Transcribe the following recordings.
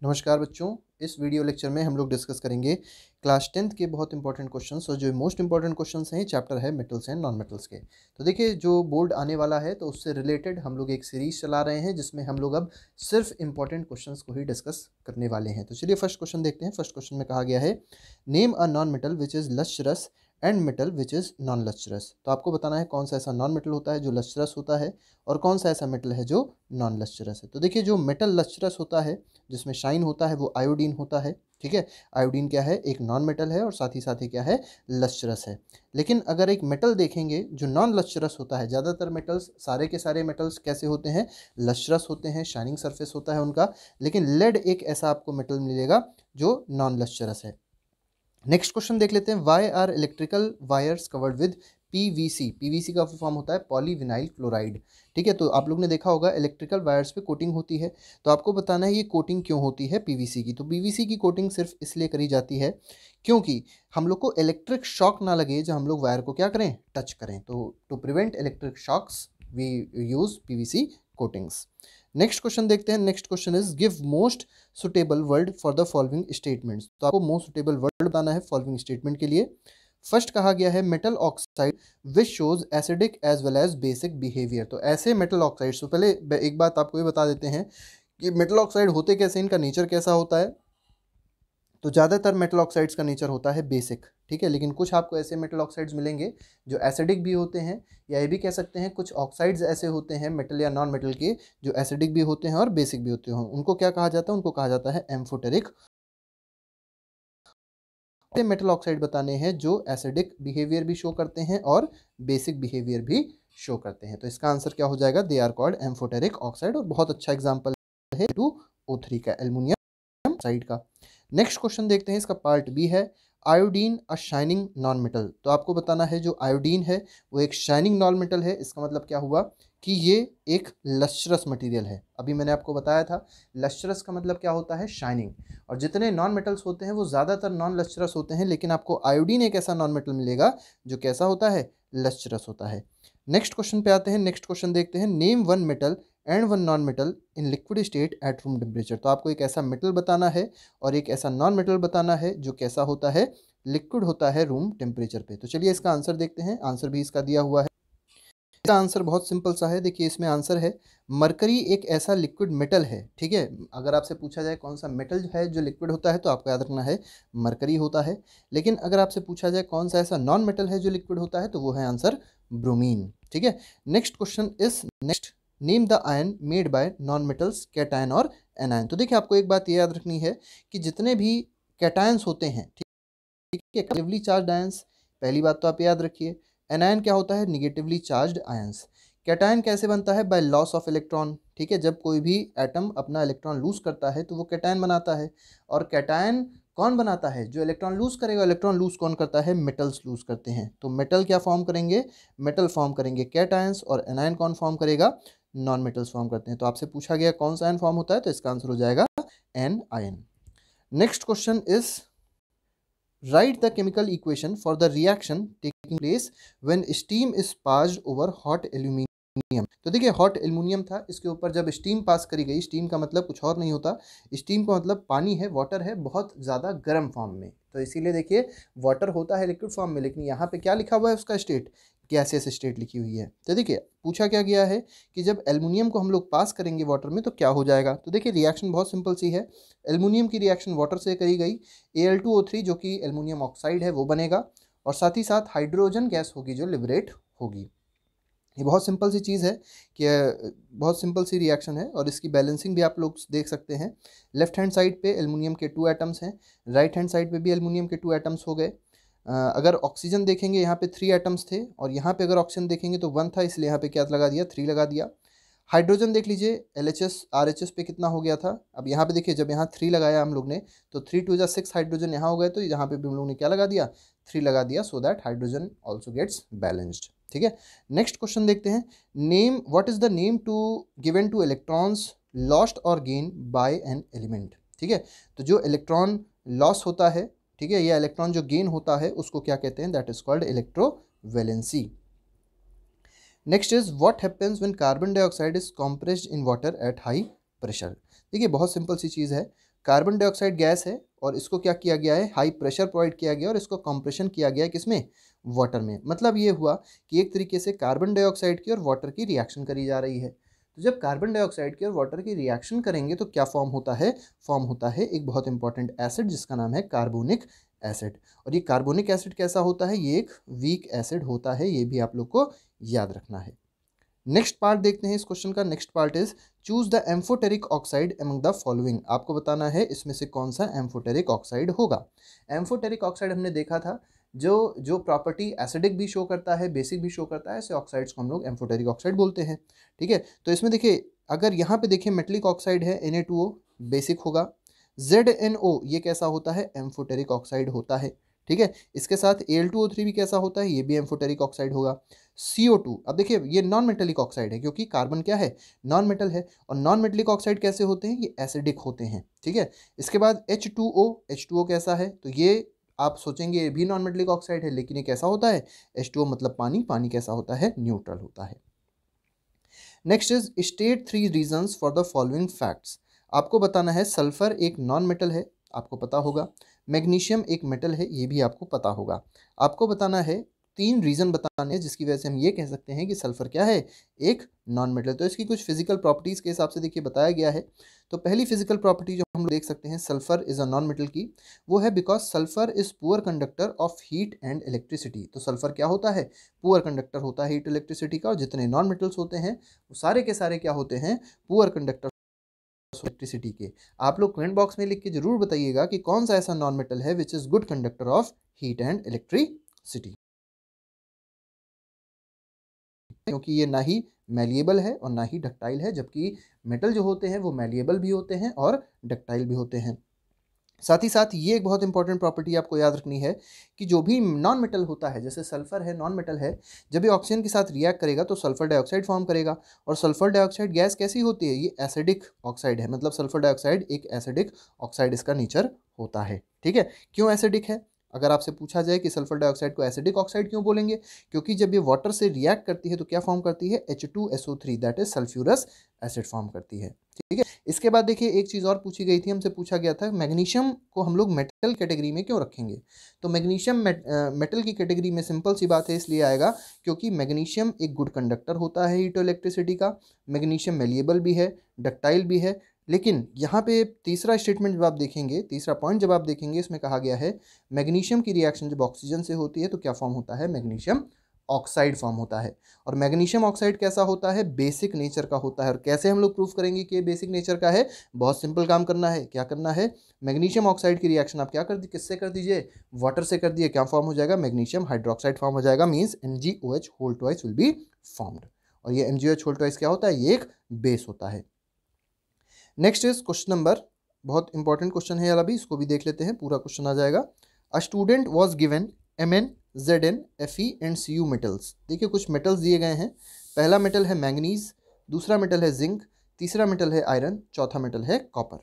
नमस्कार बच्चों, इस वीडियो लेक्चर में हम लोग डिस्कस करेंगे क्लास 10th के बहुत इंपॉर्टेंट क्वेश्चंस। और जो मोस्ट इंपॉर्टेंट क्वेश्चंस हैं चैप्टर है मेटल्स एंड नॉन मेटल्स के। तो देखिए, जो बोर्ड आने वाला है तो उससे रिलेटेड हम लोग एक सीरीज चला रहे हैं जिसमें हम लोग अब सिर्फ इंपॉर्टेंट क्वेश्चंस को ही डिस्कस करने वाले हैं। तो चलिए फर्स्ट क्वेश्चन देखते हैं। फर्स्ट क्वेश्चन में कहा गया है, name a non metal which is lustrous and metal which is non lustrous. तो आपको बताना है कौन सा ऐसा नॉन मेटल होता है जो लस्ट्रस होता है और कौन सा ऐसा मेटल है जो नॉन लस्ट्रस है। तो देखिए, जो मेटल लस्ट्रस होता है जिसमें शाइन होता है वो आयोडीन होता है। ठीक है, आयोडीन क्या है, एक नॉन मेटल है और साथ ही क्या है, लस्ट्रस है। लेकिन अगर एक मेटल देखेंगे जो नॉन लस्ट्रस होता है, ज़्यादातर मेटल्स, सारे के सारे मेटल्स कैसे होते हैं, लस्ट्रस होते हैं, शाइनिंग सरफेस होता है उनका। लेकिन लेड एक ऐसा आपको मेटल मिलेगा जो नॉन लस्ट्रस है। नेक्स्ट क्वेश्चन देख लेते हैं, why are electrical wires covered with PVC. PVC का फॉर्म होता है पॉलीविनाइल क्लोराइड। ठीक है, तो आप लोग ने देखा होगा इलेक्ट्रिकल वायर्स पे कोटिंग होती है। तो आपको बताना है ये कोटिंग क्यों होती है पीवीसी की। तो पीवीसी की कोटिंग सिर्फ इसलिए करी जाती है क्योंकि हम लोग को इलेक्ट्रिक शॉक ना लगे जब हम लोग वायर को क्या करें, टच करें। तो to prevent electric shocks we use PVC coatings. Next question देखते हैं। Next question is, give most suitable word for the following statements. तो आपको मोस्ट सुटेबल वर्ड बताना है फॉलोइंग स्टेटमेंट के लिए। फर्स्ट कहा गया है metal oxide which shows acidic as well as basic behaviour. तो ऐसे मेटल ऑक्साइड्स, तो पहले एक बात आपको ये बता देते हैं कि मेटल ऑक्साइड होते कैसे, इनका नेचर कैसा होता है। तो ज़्यादातर मेटल ऑक्साइड्स का नेचर होता है बेसिक। ठीक है, लेकिन कुछ आपको ऐसे मेटल ऑक्साइड्स मिलेंगे जो एसिडिक भी होते हैं, या ये भी कह सकते हैं कुछ ऑक्साइड्स ऐसे होते हैं मेटल या नॉन मेटल के जो एसिडिक भी होते हैं और बेसिक भी होते हैं। उनको क्या कहा जाता है, उनको कहा जाता है एम्फोटेरिक। मेटल ऑक्साइड बताने हैं जो एसिडिक बिहेवियर भी शो करते हैं और बेसिक बिहेवियर भी शो करते हैं। तो इसका आंसर क्या हो जाएगा, they are called amphoteric oxide. और बहुत अच्छा एग्जाम्पल है O3 का, एल्युमिनियम ऑक्साइड का। नेक्स्ट क्वेश्चन देखते हैं, इसका पार्ट बी है, iodine a shining non metal. तो आपको बताना है जो आयोडीन है वो एक शाइनिंग नॉन मेटल है। इसका मतलब क्या हुआ कि ये एक लस्ट्रस मटेरियल है। अभी मैंने आपको बताया था लस्ट्रस का मतलब क्या होता है, शाइनिंग। और जितने नॉन मेटल्स होते हैं वो ज़्यादातर नॉन लस्ट्रस होते हैं, लेकिन आपको आयोडीन एक ऐसा नॉन मेटल मिलेगा जो कैसा होता है, लस्ट्रस होता है। नेक्स्ट क्वेश्चन पे आते हैं। नेक्स्ट क्वेश्चन देखते हैं, name one metal and one non metal in liquid state at room temperature. तो आपको एक ऐसा मेटल बताना है और एक ऐसा नॉन मेटल बताना है जो कैसा होता है, लिक्विड होता है रूम टेम्परेचर पे। तो चलिए इसका आंसर देखते हैं। आंसर भी इसका दिया हुआ है। इसका आंसर बहुत सिंपल सा है। देखिए इसमें आंसर है, मरकरी एक ऐसा लिक्विड मेटल है। ठीक है, अगर आपसे पूछा जाए कौन सा मेटल है जो लिक्विड होता है तो आपको याद रखना है मरकरी होता है। लेकिन अगर आपसे पूछा जाए कौन सा ऐसा नॉन मेटल है जो लिक्विड होता है तो वो है आंसर ब्रोमीन। ठीक है, next question is, next name the ion made by non metals, cation और एनायन। तो देखिए आपको एक बात ये याद रखनी है कि जितने भी कैटायंस होते हैं, ठीक है, नेगेटिवली चार्ज आयंस, पहली बात तो आप याद रखिए। एनायन क्या होता है, निगेटिवली चार्ज आयंस। कैटायन कैसे बनता है, बाय लॉस ऑफ इलेक्ट्रॉन। ठीक है, जब कोई भी एटम अपना इलेक्ट्रॉन लूज करता है तो वो कैटायन बनाता है। और कैटायन कौन बनाता है, जो इलेक्ट्रॉन लूज करेगा। इलेक्ट्रॉन लूज कौन करता है, मेटल्स लूज करते हैं। तो मेटल क्या फॉर्म करेंगे, मेटल फॉर्म करेंगे कैटायंस। और एनायन कौन फॉर्म करेगा, नॉन मेटल्स फॉर्म करते हैं। तो आपसे पूछा गया कौन सा आयन फॉर्म होता है तो इसका आंसर हो जाएगा an ion. Next question is, write the chemical equation for the reaction taking place when steam is passed over hot aluminium। तो देखिए हॉट एल्युमिनियम था, इसके ऊपर जब स्टीम पास करी गई, स्टीम का मतलब कुछ और नहीं होता, स्टीम का मतलब पानी है, वाटर है, बहुत ज़्यादा गर्म फॉर्म में। तो इसीलिए देखिए वाटर होता है लिक्विड फॉर्म में, लेकिन यहाँ पे क्या लिखा हुआ है उसका स्टेट, गैसियस स्टेट लिखी हुई है। तो देखिए पूछा क्या गया है कि जब एल्युमिनियम को हम लोग पास करेंगे वाटर में तो क्या हो जाएगा। तो देखिए रिएक्शन बहुत सिंपल सी है। एल्युमिनियम की रिएक्शन वाटर से करी गई, Al2O3 जो कि एल्युमिनियम ऑक्साइड है वो बनेगा, और साथ ही साथ हाइड्रोजन गैस होगी जो लिबरेट होगी। ये बहुत सिंपल सी चीज़ है कि बहुत सिंपल सी रिएक्शन है। और इसकी बैलेंसिंग भी आप लोग देख सकते हैं। लेफ्ट हैंड साइड पे एल्युमिनियम के 2 एटम्स हैं, राइट हैंड साइड पे भी एल्युमिनियम के 2 एटम्स हो गए। अगर ऑक्सीजन देखेंगे यहाँ पे 3 एटम्स थे, और यहाँ पे अगर ऑक्सीजन देखेंगे तो 1 था, इसलिए यहाँ पे क्या लगा दिया, 3 लगा दिया। हाइड्रोजन देख लीजिए, LHS RHS पे कितना हो गया था। अब यहाँ पे देखिए जब यहाँ 3 लगाया हम लोग ने तो 3 2 6 हाइड्रोजन यहाँ हो गए, तो यहाँ पे भी हम लोग ने क्या लगा दिया, 3 लगा दिया, so that hydrogen also gets balanced. ठीक है, नेक्स्ट क्वेश्चन देखते हैं, name what is the name to given to electrons lost और गेन बाय एन एलिमेंट। ठीक है, तो जो इलेक्ट्रॉन लॉस होता है, ठीक है, या इलेक्ट्रॉन जो गेन होता है उसको क्या कहते हैं, that is called electrovalency. Next is, what happens when carbon dioxide is compressed in water at high pressure. देखिए बहुत सिंपल सी चीज़ है, कार्बन डाइऑक्साइड गैस है और इसको क्या किया गया है, हाई प्रेशर प्रोवाइड किया गया और इसको कंप्रेशन किया गया है किसमें, वाटर में। मतलब ये हुआ कि एक तरीके से कार्बन डाइऑक्साइड की और वाटर की रिएक्शन करी जा रही है। तो जब कार्बन डाइऑक्साइड की और वाटर की रिएक्शन करेंगे तो क्या फॉर्म होता है, फॉर्म होता है एक बहुत इंपॉर्टेंट एसिड जिसका नाम है कार्बोनिक एसिड। और ये कार्बोनिक एसिड कैसा होता है, ये एक वीक एसिड होता है, ये भी आप लोग को याद रखना है। नेक्स्ट पार्ट देखते हैं इस क्वेश्चन का। Next part is choose the amphoteric oxide among the following. आपको बताना है इसमें से कौन सा एम्फोटेरिक ऑक्साइड होगा। एम्फोटेरिक ऑक्साइड हमने देखा था जो जो प्रॉपर्टी एसिडिक भी शो करता है, बेसिक भी शो करता है, ऐसे ऑक्साइड्स को हम लोग एम्फोटेरिक ऑक्साइड बोलते हैं। ठीक है, तो इसमें देखिए अगर यहाँ पे देखिए मेटलिक ऑक्साइड है Na2O बेसिक होगा, ZnO ये कैसा होता है, एम्फोटेरिक ऑक्साइड होता है। ठीक है, इसके साथ Al2O3 भी कैसा होता है, ये भी एम्फोटेरिक ऑक्साइड होगा। CO2 अब देखिए ये नॉन मेटेलिक ऑक्साइड है क्योंकि कार्बन क्या है, नॉन मेटल है, और नॉन मेटेलिक ऑक्साइड कैसे होते हैं, ये एसिडिक होते हैं। ठीक है, इसके बाद H2O कैसा है, तो ये आप सोचेंगे ये भी नॉन मेटेलिक ऑक्साइड है, लेकिन ये कैसा होता है, H2O मतलब पानी, पानी कैसा होता है, न्यूट्रल होता है। Next is state 3 reasons for the following facts. आपको बताना है सल्फर एक नॉन मेटल है, आपको पता होगा, मैग्नीशियम एक मेटल है, ये भी आपको पता होगा। आपको बताना है 3 रीज़न बताने हैं जिसकी वजह से हम ये कह सकते हैं कि सल्फर क्या है, एक नॉन मेटल। तो इसकी कुछ फिजिकल प्रॉपर्टीज़ के हिसाब से देखिए बताया गया है। तो पहली फिजिकल प्रॉपर्टी जो हम लोग देख सकते हैं sulphur is a non metal की, वो है because sulphur is poor conductor of heat and electricity. तो सल्फर क्या होता है, पुअर कंडक्टर होता है हीट इलेक्ट्रिसिटी का, और जितने नॉन मेटल्स होते हैं वो सारे के सारे क्या होते हैं, पुअर कंडक्टर इलेक्ट्रिसिटी के। आप लोग कमेंट बॉक्स में लिख के जरूर बताइएगा कि कौन सा ऐसा नॉन मेटल है which is good conductor of heat and electricity, क्योंकि ये ना ही मैलिएबल है और ना ही डक्टाइल है, जबकि मेटल जो होते हैं वो मैलिएबल भी होते हैं और डक्टाइल भी होते हैं। साथ ही साथ ये एक बहुत इंपॉर्टेंट प्रॉपर्टी आपको याद रखनी है कि जो भी नॉन मेटल होता है, जैसे सल्फर है नॉन मेटल है, जब ये ऑक्सीजन के साथ रिएक्ट करेगा तो सल्फर डाइऑक्साइड फॉर्म करेगा, और सल्फर डाइऑक्साइड गैस कैसी होती है, ये एसिडिक ऑक्साइड है, मतलब सल्फर डाइऑक्साइड एक एसिडिक ऑक्साइड इसका नेचर होता है। ठीक है, क्यों एसिडिक है, अगर आपसे पूछा जाए कि सल्फर डाइऑक्साइड को एसिडिक ऑक्साइड क्यों बोलेंगे, क्योंकि जब ये वाटर से रिएक्ट करती है तो क्या फॉर्म करती है, H2SO3 that is sulphurous acid form करती है। ठीक है, इसके बाद देखिए एक चीज़ और पूछी गई थी, हमसे पूछा गया था मैग्नीशियम को हम लोग मेटल कैटेगरी में क्यों रखेंगे। तो मैग्नीशियम मेटल की कैटेगरी में सिंपल सी बात है इसलिए आएगा क्योंकि मैग्नीशियम एक गुड कंडक्टर होता है हीट इलेक्ट्रिसिटी का, मैग्नीशियम मेलिएबल भी है, डक्टाइल भी है। लेकिन यहाँ पे तीसरा स्टेटमेंट जब आप देखेंगे, तीसरा पॉइंट जब आप देखेंगे, इसमें कहा गया है मैग्नीशियम की रिएक्शन जब ऑक्सीजन से होती है तो क्या फॉर्म होता है, मैग्नीशियम ऑक्साइड फॉर्म होता है। और मैग्नीशियम ऑक्साइड कैसा होता है, बेसिक नेचर का होता है। और कैसे हम लोग प्रूफ करेंगे कि ये बेसिक नेचर का है, बहुत सिंपल काम करना है। क्या करना है, मैग्नीशियम ऑक्साइड की रिएक्शन आप क्या कर दी, किससे कर दीजिए, वाटर से कर दिए, क्या फॉर्म हो जाएगा, मैग्नीशियम हाइड्रोक्साइड फॉर्म हो जाएगा, means MgOH whole twice will be formed. और ये MgOH होल ट्वाइस क्या होता है, ये एक बेस होता है। नेक्स्ट इज क्वेश्चन नंबर, बहुत इंपॉर्टेंट क्वेश्चन है यार, अभी इसको भी देख लेते हैं, पूरा क्वेश्चन आ जाएगा। A student was given Mn, Zn, Fe and Cu metals. देखिए कुछ मेटल्स दिए गए हैं, पहला मेटल है मैंगनीज, दूसरा मेटल है जिंक, तीसरा मेटल है आयरन, चौथा मेटल है copper.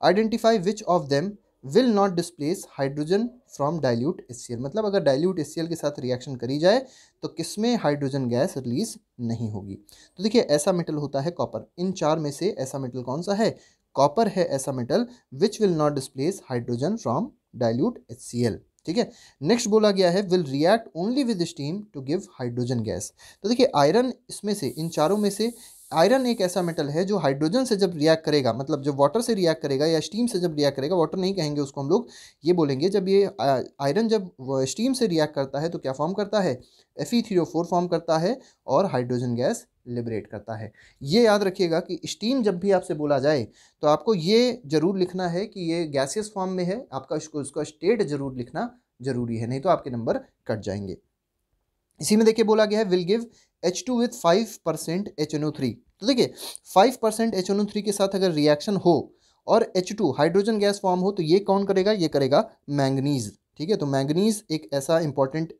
Identify which of them will not displace hydrogen from dilute HCl। मतलब अगर डाइल्यूट HCl के साथ रिएक्शन करी जाए तो किसमें हाइड्रोजन गैस रिलीज नहीं होगी। तो देखिए ऐसा मेटल होता है कॉपर। इन चार में से ऐसा मेटल कौन सा है, कॉपर है ऐसा metal which will not displace hydrogen from dilute HCl। ठीक है, नेक्स्ट बोला गया है will react only with steam to give hydrogen gas. तो देखिए आयरन इसमें से, इन चारों में से आयरन एक ऐसा मेटल है जो हाइड्रोजन से जब रिएक्ट करेगा, मतलब जब वाटर से रिएक्ट करेगा या स्टीम से जब रिएक्ट करेगा, वाटर नहीं कहेंगे उसको हम लोग, ये बोलेंगे जब ये आयरन जब स्टीम से रिएक्ट करता है तो क्या फॉर्म करता है, Fe3O4 फॉर्म करता है और हाइड्रोजन गैस लिबरेट करता है। ये याद रखिएगा कि स्टीम जब भी आपसे बोला जाए तो आपको ये जरूर लिखना है कि ये गैसियस फॉर्म में है, आपका उसका स्टेट जरूर लिखना जरूरी है, नहीं तो आपके नंबर कट जाएंगे। इसी में देखिए बोला गया है will give H2 with 5% HNO3। तो देखिए 5% HNO3 के साथ अगर रिएक्शन हो और H2 हाइड्रोजन गैस फॉर्म हो तो ये कौन करेगा, ये करेगा मैंगनीज। ठीक है, तो मैंगनीज एक ऐसा इंपॉर्टेंट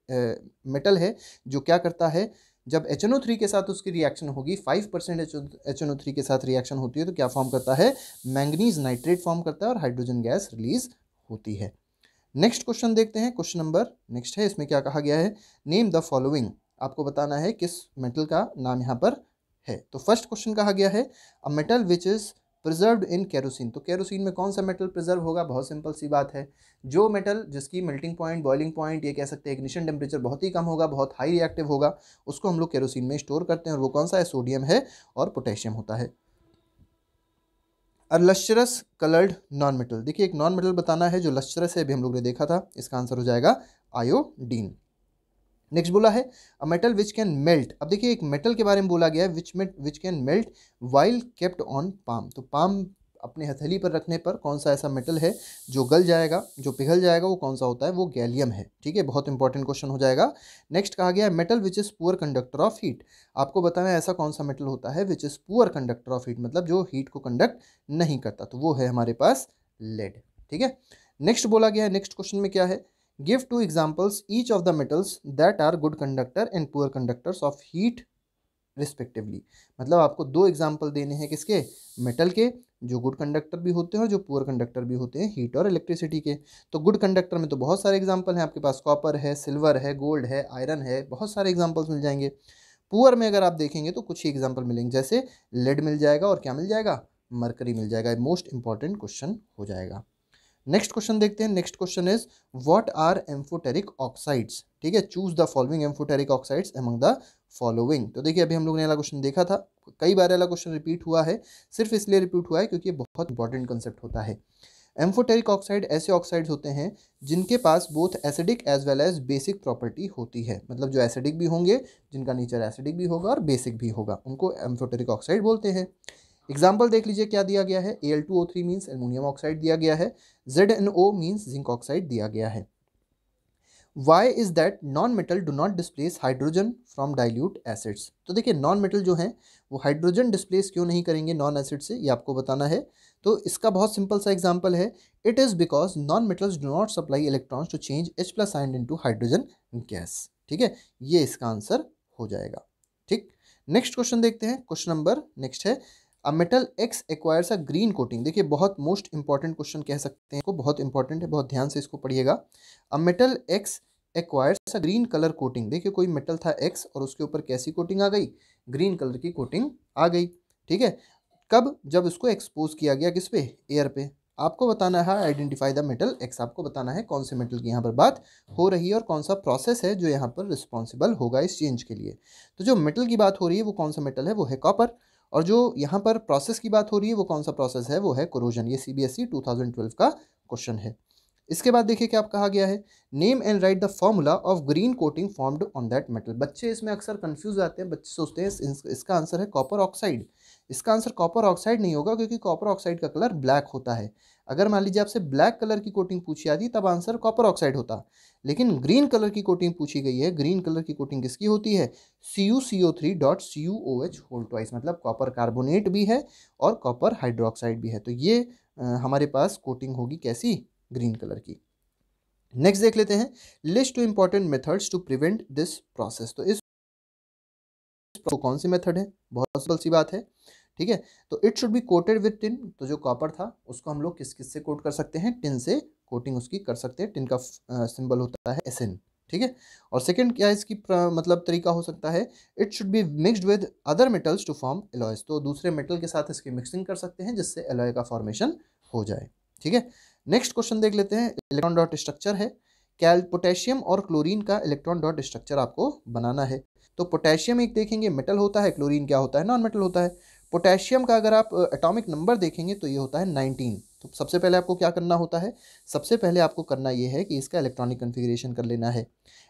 मेटल है जो क्या करता है, जब HNO3 के साथ उसकी रिएक्शन होगी, 5% HNO3 के साथ रिएक्शन होती है तो क्या फॉर्म करता है, मैंगनीज नाइट्रेट फॉर्म करता है और हाइड्रोजन गैस रिलीज होती है। नेक्स्ट क्वेश्चन देखते हैं, क्वेश्चन नंबर नेक्स्ट है, इसमें क्या कहा गया है, नेम द फॉलोइंग। आपको बताना है किस मेटल का नाम यहाँ पर है। तो फर्स्ट क्वेश्चन कहा गया है a metal which is preserved in kerosene. तो केरोसिन में कौन सा मेटल प्रिजर्व होगा? बहुत सिंपल सी बात है, जो मेटल जिसकी मेल्टिंग पॉइंट, बॉइलिंग पॉइंट, ये कह सकते हैं इग्निशन टेम्परेचर बहुत ही कम होगा, बहुत हाई रिएक्टिव होगा, उसको हम लोग केरोसिन में स्टोर करते हैं। और वो कौन सा है? सोडियम है और पोटेशियम होता है। और लश्चरस कलर्ड नॉन मेटल, देखिए एक नॉन मेटल बताना है जो लश्चरस है, अभी हम लोग ने देखा था, इसका आंसर हो जाएगा आयोडीन। नेक्स्ट बोला है a metal which can melt. अब देखिए एक मेटल के बारे में बोला गया है which can melt while kept on palm. तो पाम अपने हथेली पर रखने पर कौन सा ऐसा मेटल है जो गल जाएगा, जो पिघल जाएगा, वो कौन सा होता है? वो गैलियम है। ठीक है, बहुत इंपॉर्टेंट क्वेश्चन हो जाएगा। नेक्स्ट कहा गया है metal which is poor conductor of heat. आपको बताना है ऐसा कौन सा मेटल होता है which is poor conductor of heat, मतलब जो हीट को कंडक्ट नहीं करता, तो वो है हमारे पास लेड। ठीक है, नेक्स्ट बोला गया है, नेक्स्ट क्वेश्चन में क्या है? Give two examples each of the metals that are good conductor and poor conductors of heat respectively. मतलब आपको दो एग्जाम्पल देने हैं किसके? मेटल के, जो गुड कंडक्टर भी होते हैं और जो पुअर कंडक्टर भी होते हैं हीट और इलेक्ट्रिसिटी के। तो गुड कंडक्टर में तो बहुत सारे एग्जाम्पल हैं आपके पास, कॉपर है, सिल्वर है, गोल्ड है, आयरन है, बहुत सारे एग्जाम्पल्स मिल जाएंगे। पुअर में अगर आप देखेंगे तो कुछ ही एग्जाम्पल मिलेंगे, जैसे लेड मिल जाएगा और क्या मिल जाएगा? मरकरी मिल जाएगा। मोस्ट इंपॉर्टेंट क्वेश्चन हो जाएगा। नेक्स्ट क्वेश्चन देखते हैं। Next question is what are amphoteric oxides. ठीक है, choose the following amphoteric oxides among the following. तो देखिए अभी हम लोग ने वाला क्वेश्चन देखा था, कई बार वाला क्वेश्चन रिपीट हुआ है, सिर्फ इसलिए रिपीट हुआ है क्योंकि ये बहुत इंपॉर्टेंट कंसेप्ट होता है। एम्फोटेरिक ऑक्साइड ऐसे ऑक्साइड्स होते हैं जिनके पास both acidic as well as basic property होती है, मतलब जो एसिडिक भी होंगे, जिनका नेचर एसिडिक भी होगा और बेसिक भी होगा, उनको एम्फोटेरिक ऑक्साइड बोलते हैं। एग्जाम्पल देख लीजिए क्या दिया गया है। Al2O3 मीन्स एल्युमिनियम ऑक्साइड दिया गया है, ZnO मीन्स जिंक ऑक्साइड दिया गया है। Why is that non metal do not displace hydrogen from dilute acids. तो देखिए नॉन मेटल जो हैं वो हाइड्रोजन डिस्प्लेस क्यों नहीं करेंगे नॉन एसिड से, ये आपको बताना है। तो इसका बहुत सिंपल सा एग्जाम्पल है, it is because non metals do not supply electrons to change H+ ion into hydrogen gas. ठीक है, ये इसका आंसर हो जाएगा। ठीक, नेक्स्ट क्वेश्चन देखते हैं। क्वेश्चन नंबर नेक्स्ट है a metal x acquires a green coating. देखिए बहुत मोस्ट इंपॉर्टेंट क्वेश्चन कह सकते हैं, को बहुत इंपॉर्टेंट है, बहुत ध्यान से इसको पढ़िएगा। A metal x acquires a green colour coating. देखिए कोई मेटल था एक्स और उसके ऊपर कैसी कोटिंग आ गई? ग्रीन कलर की कोटिंग आ गई। ठीक है, कब? जब उसको एक्सपोज किया गया किस पे? एयर पे। आपको बताना है आइडेंटिफाई द मेटल एक्स, आपको बताना है कौन से मेटल की यहाँ पर बात हो रही है और कौन सा प्रोसेस है जो यहाँ पर रिस्पॉन्सिबल होगा इस चेंज के लिए। तो जो मेटल की बात हो रही है वो कौन सा मेटल है? वो है कॉपर। और जो यहाँ पर प्रोसेस की बात हो रही है वो कौन सा प्रोसेस है? वो है कोरोजन। ये CBSE 2012 का क्वेश्चन है। इसके बाद देखिए क्या कहा गया है, name and right the formula of green coating formed on that metal. बच्चे इसमें अक्सर कंफ्यूज आते हैं, बच्चे सोचते हैं इसका आंसर है कॉपर ऑक्साइड। इसका आंसर कॉपर ऑक्साइड नहीं होगा क्योंकि कॉपर ऑक्साइड का कलर ब्लैक होता है। अगर मान लीजिए आपसे ब्लैक कलर की कोटिंग पूछी आती तब आंसर कॉपर ऑक्साइड होता, लेकिन ग्रीन कलर की कोटिंग पूछी गई है। ग्रीन कलर की कोटिंग किसकी होती है? CuCO3.CuOH होल ट्वाइस, मतलब कॉपर कार्बोनेट भी है और कॉपर हाइड्रोक्साइड भी है। तो ये हमारे पास कोटिंग होगी कैसी? ग्रीन कलर की। नेक्स्ट देख लेते हैं, list two important methods to prevent this process. तो इस तो कौन सी मेथड है? बहुत सिंपल सी बात है। ठीक है, तो it should B coated with tin. तो जो कॉपर था उसको हम लोग किस किस से कोट कर सकते हैं? टिन से कोटिंग उसकी कर सकते हैं। टिन का सिंबल होता है Sn। ठीक है, और सेकंड क्या इसकी मतलब तरीका हो सकता है, it should be mixed with other metals to form alloys. तो दूसरे मेटल के साथ इसकी मिक्सिंग कर सकते हैं जिससे एलॉय का फॉर्मेशन हो जाए। ठीक है, नेक्स्ट क्वेश्चन देख लेते हैं। इलेक्ट्रॉन डॉट स्ट्रक्चर है, पोटेशियम और क्लोरीन का इलेक्ट्रॉन डॉट स्ट्रक्चर आपको बनाना है। तो पोटेशियम एक देखेंगे मेटल होता है, क्लोरीन क्या होता है? नॉन मेटल होता है। पोटेशियम का अगर आप एटॉमिक नंबर देखेंगे तो ये होता है 19। तो सबसे पहले आपको क्या करना होता है? सबसे पहले आपको करना ये है कि इसका इलेक्ट्रॉनिक कन्फिग्रेशन कर लेना है।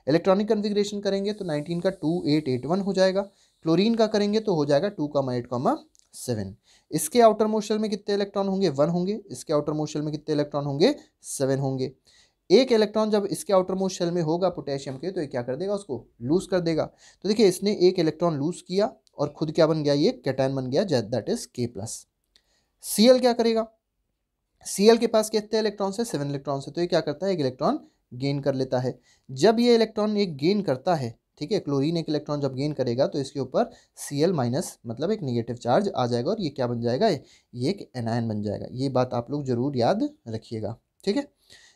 इलेक्ट्रॉनिक कन्फिग्रेशन करेंगे तो 19 का 2881 हो जाएगा। क्लोरीन का करेंगे तो हो जाएगा 2,8,7। इसके आउटर मोशल में कितने इलेक्ट्रॉन होंगे? 1 होंगे। इसके आउटर मोशल में कितने इलेक्ट्रॉन होंगे? 7 होंगे। एक इलेक्ट्रॉन जब इसके आउटर मोस्ट शेल में होगा पोटेशियम के, तो ये क्या कर देगा? उसको लूज कर देगा। तो देखिए इसने एक इलेक्ट्रॉन लूज किया और खुद क्या बन गया? ये कैटायन बन गया, दैट इज K+। Cl क्या करेगा? Cl के पास कितने इलेक्ट्रॉन है? 7 इलेक्ट्रॉन है। तो ये क्या करता है? एक इलेक्ट्रॉन गेन कर लेता है। जब ये इलेक्ट्रॉन एक गेन करता है, ठीक है, क्लोरीन एक इलेक्ट्रॉन जब गेन करेगा तो इसके ऊपर Cl- मतलब एक निगेटिव चार्ज आ जाएगा और ये क्या बन जाएगा? ये एक एनायन बन जाएगा। ये बात आप लोग जरूर याद रखिएगा। ठीक है,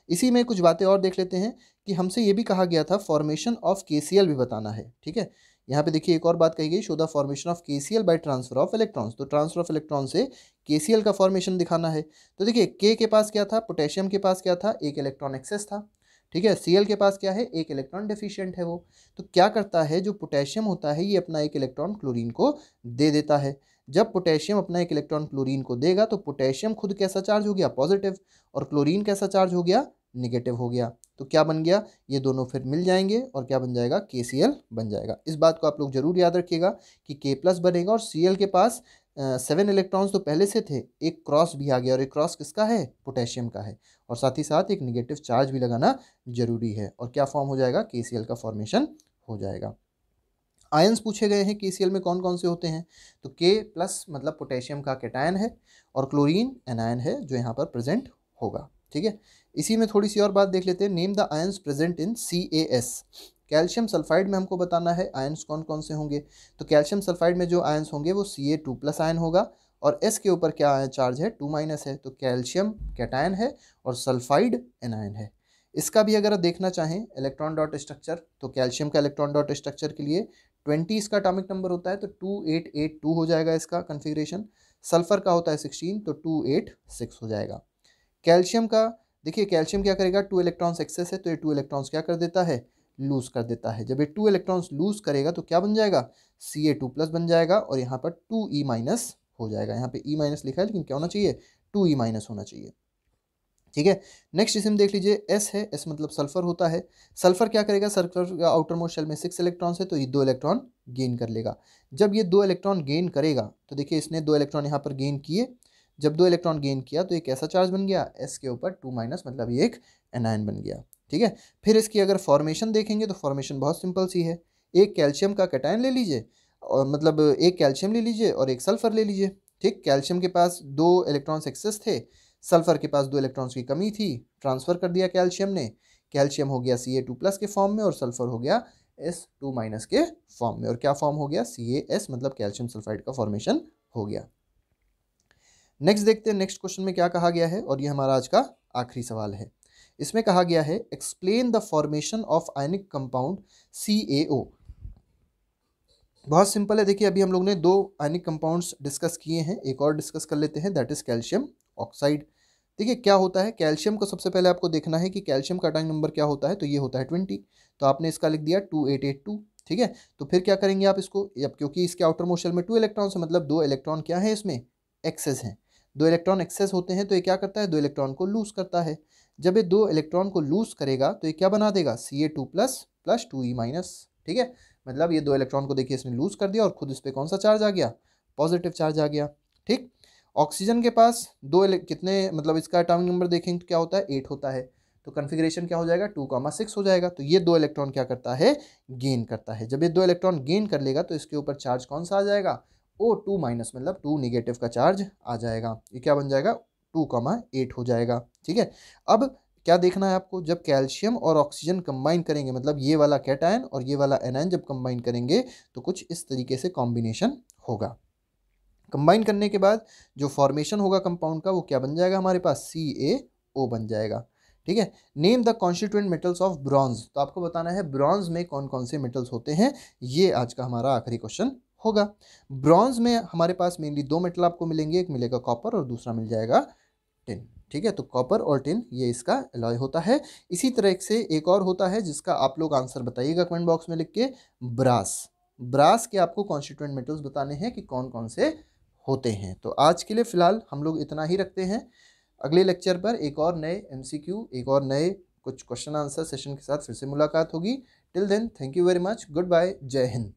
इसी में कुछ बातें और देख लेते हैं कि हमसे ये भी कहा गया था फॉर्मेशन ऑफ KCl भी बताना है। ठीक है, यहाँ पे देखिए एक और बात कही गई, show the formation of KCl by transfer of electrons. तो ट्रांसफर ऑफ इलेक्ट्रॉन से KCl का फॉर्मेशन दिखाना है। तो देखिए K के पास क्या था, पोटेशियम के पास क्या था, एक इलेक्ट्रॉन एक्सेस था, ठीक है। Cl के पास क्या है, एक इलेक्ट्रॉन डेफिशिएंट है वो। तो क्या करता है, जो पोटेशियम होता है ये अपना एक इलेक्ट्रॉन क्लोरीन को दे देता है। जब पोटेशियम अपना एक इलेक्ट्रॉन क्लोरीन को देगा तो पोटेशियम खुद कैसा चार्ज हो गया, पॉजिटिव, और क्लोरीन कैसा चार्ज हो गया, निगेटिव हो गया। तो क्या बन गया, ये दोनों फिर मिल जाएंगे और क्या बन जाएगा, KCl बन जाएगा। इस बात को आप लोग जरूर याद रखिएगा कि K+ बनेगा और Cl के पास 7 इलेक्ट्रॉन्स तो पहले से थे, एक क्रॉस भी आ गया, और एक क्रॉस किसका है, पोटेशियम का है, और साथ ही साथ एक निगेटिव चार्ज भी लगाना जरूरी है। और क्या फॉर्म हो जाएगा, KCl का फॉर्मेशन हो जाएगा। आयंस पूछे गए हैं KCl में कौन कौन से होते हैं, तो K+ मतलब पोटेशियम का कैटायन है, और क्लोरीन एनायन है जो यहाँ पर प्रेजेंट होगा, ठीक है। इसी में थोड़ी सी और बात देख लेते हैं, name the ions present in CaS। Calcium sulphide में हमको बताना है आयंस कौन कौन से होंगे। तो कैल्शियम सल्फाइड में जो आयंस होंगे वो Ca2+ आयन होगा, और S के ऊपर क्या चार्ज है, 2- है। तो कैल्शियम कैटायन है और सल्फाइड एनायन है। इसका भी अगर देखना चाहें इलेक्ट्रॉन डॉट स्ट्रक्चर, तो कैल्शियम का इलेक्ट्रॉन डॉट स्ट्रक्चर के लिए 20 इसका एटॉमिक नंबर होता है, तो 2882 हो जाएगा इसका कन्फिग्रेशन। सल्फर का होता है 16, तो 286 हो जाएगा। कैल्शियम का देखिए, कैल्शियम क्या करेगा, 2 इलेक्ट्रॉन्स एक्सेस है, तो ये 2 इलेक्ट्रॉन्स क्या कर देता है, लूज कर देता है। जब ये 2 इलेक्ट्रॉन्स लूज करेगा तो क्या बन जाएगा, Ca2+ बन जाएगा, और यहाँ पर 2E- हो जाएगा। यहाँ पे E- लिखा है लेकिन क्या होना चाहिए, 2E- होना चाहिए, ठीक है। नेक्स्ट इसमें देख लीजिए, S है, S मतलब सल्फर होता है। सल्फर क्या करेगा, सल्फर का आउटर मोस्ट शेल में 6 इलेक्ट्रॉन्स है, तो ये 2 इलेक्ट्रॉन गेन कर लेगा। जब ये 2 इलेक्ट्रॉन गेन करेगा तो देखिए इसने 2 इलेक्ट्रॉन यहाँ पर गेन किए। जब 2 इलेक्ट्रॉन गेन किया तो एक ऐसा चार्ज बन गया S के ऊपर 2- मतलब ये एक एनायन बन गया, ठीक है। फिर इसकी अगर फॉर्मेशन देखेंगे तो फॉर्मेशन बहुत सिंपल सी है, एक कैल्शियम का कैटायन ले लीजिए, और मतलब एक कैल्शियम ले लीजिए और एक सल्फर ले लीजिए, ठीक। कैल्शियम के पास 2 इलेक्ट्रॉन्स एक्सेस थे, सल्फर के पास 2 इलेक्ट्रॉन्स की कमी थी, ट्रांसफर कर दिया कैल्शियम ने, कैल्शियम हो गया Ca2+ के फॉर्म में और सल्फर हो गया S2- के फॉर्म में, और क्या फॉर्म हो गया, CaS मतलब कैल्शियम सल्फाइड का फॉर्मेशन हो गया। नेक्स्ट देखते हैं नेक्स्ट क्वेश्चन में क्या कहा गया है, और ये हमारा आज का आखिरी सवाल है। इसमें कहा गया है explain the formation of ionic compound CaO। बहुत सिंपल है, देखिए अभी हम लोग ने 2 आयनिक कंपाउंड्स डिस्कस किए हैं, एक और डिस्कस कर लेते हैं, दैट इज कैल्शियम ऑक्साइड। देखिए क्या होता है, कैल्शियम को सबसे पहले आपको देखना है कि कैल्शियम का एटॉमिक नंबर क्या होता है, तो ये होता है 20, तो आपने इसका लिख दिया 2882, ठीक है। तो फिर क्या करेंगे आप इसको, अब क्योंकि इसके आउटर मोस्ट शेल में 2 इलेक्ट्रॉन्स है, मतलब 2 इलेक्ट्रॉन क्या है इसमें, एक्सेस हैं। 2 इलेक्ट्रॉन एक्सेस होते हैं तो ये क्या करता है, 2 इलेक्ट्रॉन को लूज करता है। जब ये 2 इलेक्ट्रॉन को लूज करेगा तो ये क्या बना देगा, Ca2+ + 2E-, ठीक है। मतलब ये 2 इलेक्ट्रॉन को देखिए इसने लूज कर दिया और खुद इस पे कौन सा चार्ज आ गया, पॉजिटिव चार्ज आ गया, ठीक। ऑक्सीजन के पास कितने, मतलब इसका एटॉमिक नंबर देखेंगे तो क्या होता है, 8 होता है, तो कन्फिग्रेशन क्या हो जाएगा, 2,6 हो जाएगा। तो ये 2 इलेक्ट्रॉन क्या करता है, गेन करता है। जब ये 2 इलेक्ट्रॉन गेन कर लेगा तो इसके ऊपर चार्ज कौन सा आ जाएगा, O2- मतलब 2 निगेटिव का चार्ज आ जाएगा। ये क्या बन जाएगा, 2,8 हो जाएगा, ठीक है। अब क्या देखना है आपको, जब कैल्शियम और ऑक्सीजन कंबाइन करेंगे, मतलब ये वाला कैटायन और ये वाला एनायन जब कंबाइन करेंगे तो कुछ इस तरीके से कॉम्बिनेशन होगा। कंबाइन करने के बाद जो फॉर्मेशन होगा कंपाउंड का वो क्या बन जाएगा हमारे पास, CaO बन जाएगा, ठीक है। Name the constituent metals of bronze. तो आपको बताना है ब्रॉन्ज में कौन कौन से मेटल्स होते हैं, ये आज का हमारा आखिरी क्वेश्चन होगा। ब्रॉन्ज में हमारे पास मेनली 2 मेटल आपको मिलेंगे, एक मिलेगा कॉपर और दूसरा मिल जाएगा टिन, ठीक है। तो कॉपर और टिन ये इसका एलॉय होता है। इसी तरह से एक और होता है जिसका आप लोग आंसर बताइएगा कमेंट बॉक्स में लिख के, ब्रास। ब्रास के आपको कॉन्स्टिट्यूएंट मेटल्स बताने हैं कि कौन कौन से होते हैं। तो आज के लिए फिलहाल हम लोग इतना ही रखते हैं। अगले लेक्चर पर एक और नए MCQ, एक और नए कुछ क्वेश्चन आंसर सेशन के साथ फिर से मुलाकात होगी। Till then thank you very much, good bye, Jai Hind.